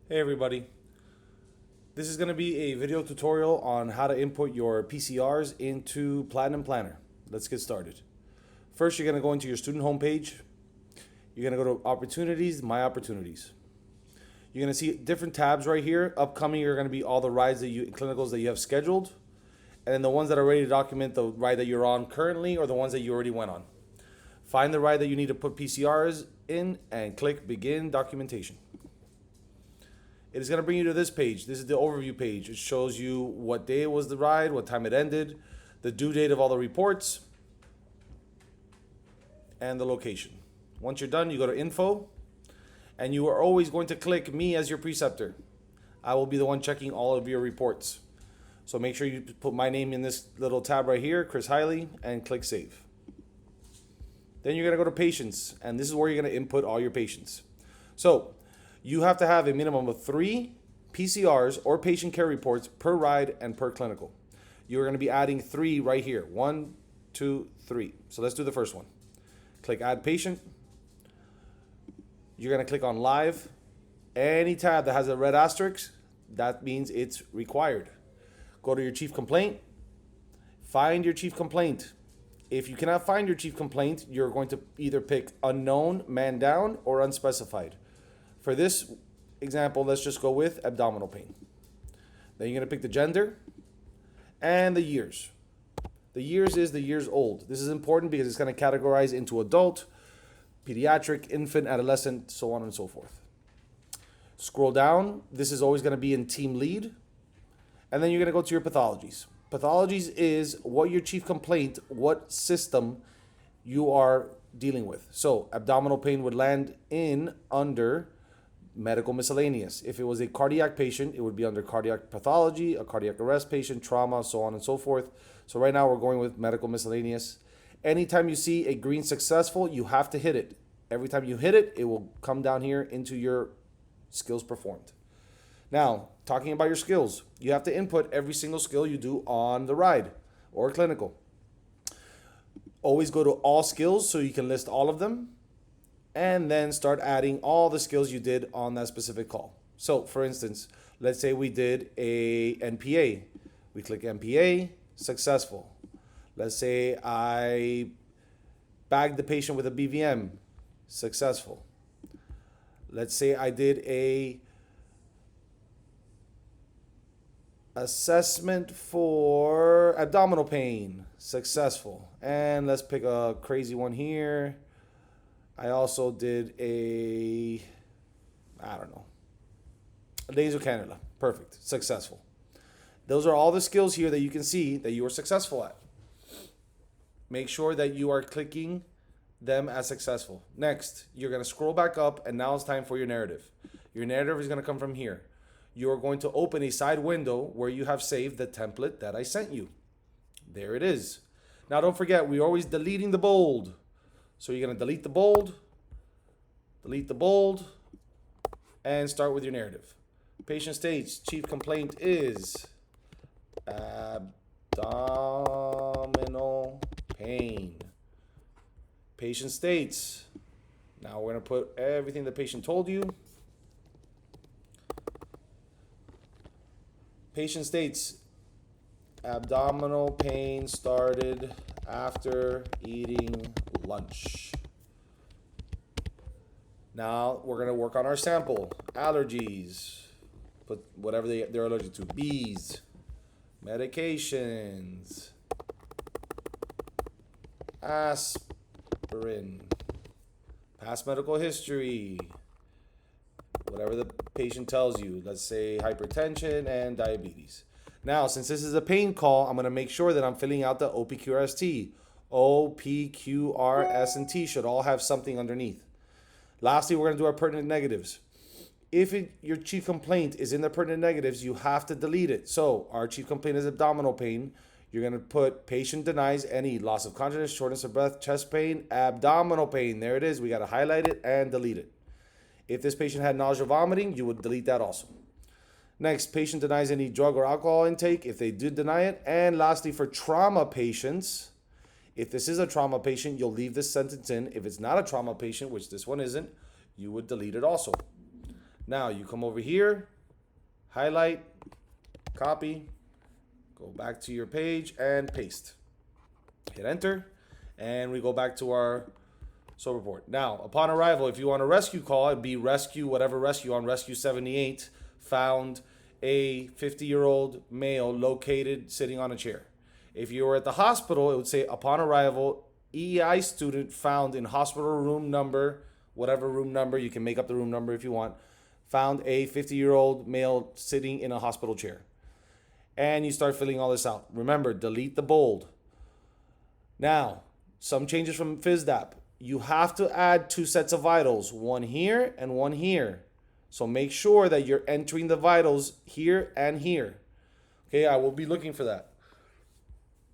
Hey everybody, this is going to be a video tutorial on how to input your PCRs into Platinum Planner. Let's get started. First, you're going to go into your student homepage. You're going to go to Opportunities, My Opportunities. You're going to see different tabs right here. Upcoming are going to be all the rides clinicals that you have scheduled, and then the ones that are ready to document the ride that you're on currently or the ones that you already went on. Find the ride that you need to put PCRs in and click Begin Documentation. It is going to bring you to this page. This is the overview page. It shows you what day was the ride, what time it ended, the due date of all the reports, and the location. Once you're done, you go to Info, and you are always going to click Me as your preceptor. I will be the one checking all of your reports. So make sure you put my name in this little tab right here, Chris Hiley, and click Save. Then you're going to go to Patients, and this is where you're going to input all your patients. So you have to have a minimum of 3 PCRs or patient care reports per ride and per clinical. You're going to be adding 3 right here. 1, 2, 3. So let's do the first one. Click Add Patient. You're going to click on Live. Any tab that has a red asterisk, that means it's required. Go to your chief complaint. Find your chief complaint. If you cannot find your chief complaint, you're going to either pick Unknown, Man Down, or Unspecified. For this example, let's just go with abdominal pain. Then you're going to pick the gender and the years. The years is the years old. This is important because it's going to categorize into adult, pediatric, infant, adolescent, so on and so forth. Scroll down. This is always going to be in team lead. And then you're going to go to your pathologies. Pathologies is what your chief complaint, what system you are dealing with. So abdominal pain would land in under medical miscellaneous. If it was a cardiac patient, it would be under cardiac pathology, a cardiac arrest patient, trauma, so on and so forth. So right now we're going with medical miscellaneous. Anytime you see a green successful, you have to hit it. Every time you hit it, it will come down here into your skills performed. Now, talking about your skills, you have to input every single skill you do on the ride or clinical. Always go to all skills so you can list all of them, and then start adding all the skills you did on that specific call. So for instance, let's say we did a NPA. We click NPA, successful. Let's say I bagged the patient with a BVM, successful. Let's say I did a assessment for abdominal pain, successful. And let's pick a crazy one here. I also did a nasal cannula. Perfect. Successful. Those are all the skills here that you can see that you were successful at. Make sure that you are clicking them as successful. Next, you're going to scroll back up, and now it's time for your narrative. Your narrative is going to come from here. You're going to open a side window where you have saved the template that I sent you. There it is. Now don't forget, we're always deleting the bold. So you're going to delete the bold, and start with your narrative. Patient states, chief complaint is abdominal pain. Patient states, now we're going to put everything the patient told you. Patient states, abdominal pain started after eating lunch. Now we're going to work on our sample. Allergies. Put whatever they're allergic to. Bees. Medications. Aspirin. Past medical history. Whatever the patient tells you. Let's say hypertension and diabetes. Now, since this is a pain call, I'm going to make sure that I'm filling out the OPQRST. O, P, Q, R, S, and T should all have something underneath. Lastly, we're going to do our pertinent negatives. If your chief complaint is in the pertinent negatives, you have to delete it. So our chief complaint is abdominal pain. You're going to put patient denies any loss of consciousness, shortness of breath, chest pain, abdominal pain. There it is. We got to highlight it and delete it. If this patient had nausea, vomiting, you would delete that also. Next, patient denies any drug or alcohol intake if they did deny it. And lastly, for trauma patients, if this is a trauma patient, you'll leave this sentence in. If it's not a trauma patient, which this one isn't, you would delete it also. Now you come over here, highlight, copy, go back to your page and paste. Hit enter, and we go back to our SO report. Now, upon arrival, if you want a rescue call, it'd be rescue, whatever rescue on rescue 78 found a 50-year-old male located sitting on a chair. If you were at the hospital, it would say upon arrival, EEI student found in hospital room number, whatever room number, you can make up the room number if you want, found a 50-year-old male sitting in a hospital chair. And you start filling all this out. Remember, delete the bold. Now, some changes from FISDAP. You have to add 2 sets of vitals, one here and one here. So make sure that you're entering the vitals here and here. Okay, I will be looking for that.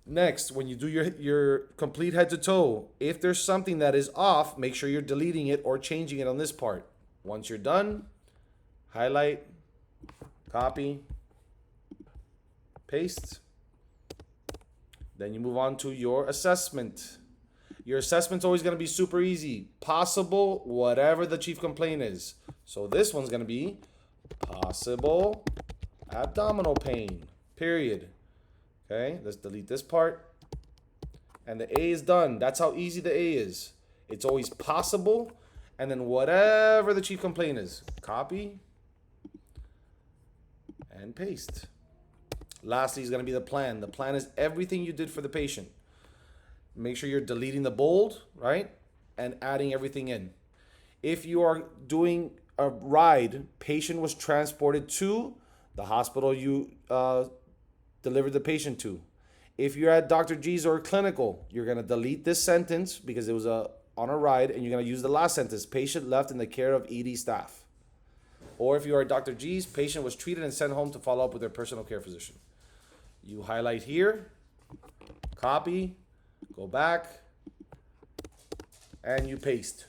Next, when you do your complete head to toe, if there's something that is off, make sure you're deleting it or changing it on this part. Once you're done, highlight, copy, paste. Then you move on to your assessment. Your assessment's always going to be super easy. Possible, whatever the chief complaint is. So this one's going to be possible abdominal pain, period. Okay, let's delete this part. And the A is done. That's how easy the A is. It's always possible, and then whatever the chief complaint is. Copy and paste. Lastly is going to be the plan. The plan is everything you did for the patient. Make sure you're deleting the bold, right? And adding everything in. If you are doing a ride, patient was transported to the hospital you delivered the patient to. If you're at Dr. G's or clinical, you're going to delete this sentence because it was on a ride, and you're going to use the last sentence, patient left in the care of ED staff. Or if you are at Dr. G's, patient was treated and sent home to follow up with their personal care physician. You highlight here, copy, go back, and you paste.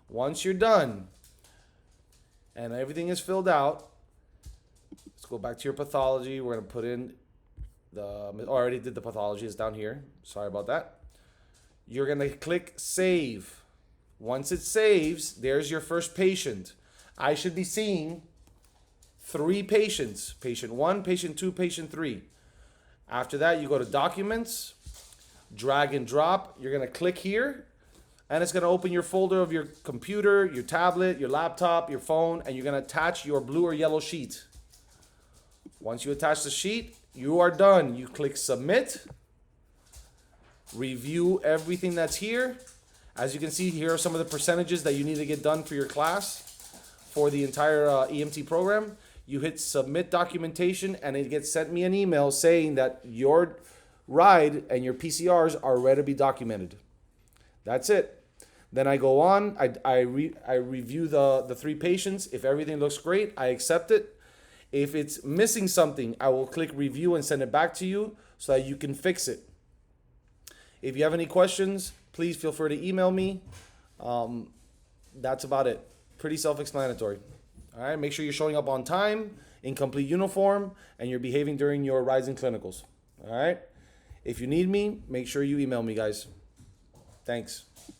Once you're done and everything is filled out, let's go back to your pathology. We're going to put in already did the pathology, it's down here. Sorry about that. You're going to click save. Once it saves, there's your first patient. I should be seeing 3 patients. Patient 1, patient 2, patient 3. After that, you go to documents, drag and drop. You're going to click here, and it's going to open your folder of your computer, your tablet, your laptop, your phone, and you're going to attach your blue or yellow sheet. Once you attach the sheet, you are done. You click submit, review everything that's here. As you can see, here are some of the percentages that you need to get done for your class for the entire EMT program. You hit submit documentation, and it gets sent me an email saying that your ride and your PCRs are ready to be documented. That's it. Then I go on, I review the 3 patients. If everything looks great, I accept it. If it's missing something, I will click review and send it back to you so that you can fix it. If you have any questions, please feel free to email me. That's about it. Pretty self-explanatory. All right, make sure you're showing up on time, in complete uniform, and you're behaving during your rides and clinicals. All right? If you need me, make sure you email me, guys. Thanks.